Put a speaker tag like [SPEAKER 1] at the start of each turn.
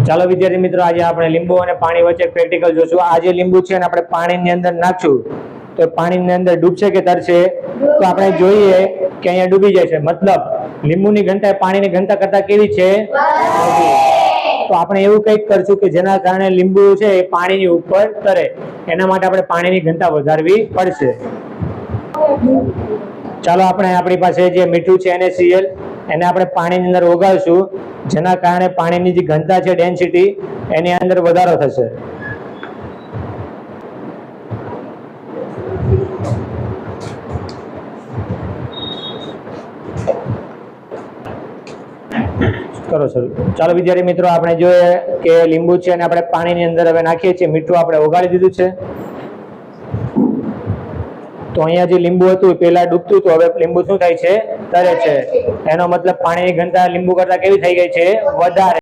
[SPEAKER 1] ચાલો વિદ્યાર્થી મિત્રો, આજે આપણે લીંબુ અને પાણી વચ્ચે પ્રેક્ટિકલ જોશું। આ જે લીંબુ છે ને આપણે પાણીની અંદર નાખશું તો પાણીની અંદર ડૂબશે કે તરશે? તો આપણે જોઈએ કે અહીંયા ડૂબી જાય છે, મતલબ લીંબુની ઘનતા પાણીની ઘનતા કરતા કેવી છે? તો આપણે એવું કંઈક કરશું કે જેના કારણે લીંબુ છે એ પાણીની ઉપર તરે, એના માટે આપણે પાણીની ઘનતા વધારવી પડશે। ચાલો આપણે આપણી પાસે જે મીઠું છે NaCl એને આપણે પાણીની અંદર ઓગાળશું, જેના કારણે પાણીની જે ઘનતા છે ડેન્સિટી એની અંદર વધારો થશે। કરો સર। ચાલો વિદ્યાર્થી મિત્રો, આપણે જોઈએ કે લીંબુ છે અને આપણે પાણીની અંદર હવે નાખીએ છીએ, મીઠું આપણે ઓગાળી દીધું છે। તો અહીંયા જે લીંબુ હતું પેલા ડૂબતું હતું, હવે લીંબુ શું થાય છે? તરે છે। એનો મતલબ પાણીની ઘનતા લીંબુ કરતા કેવી થઈ ગઈ છે? વધારે।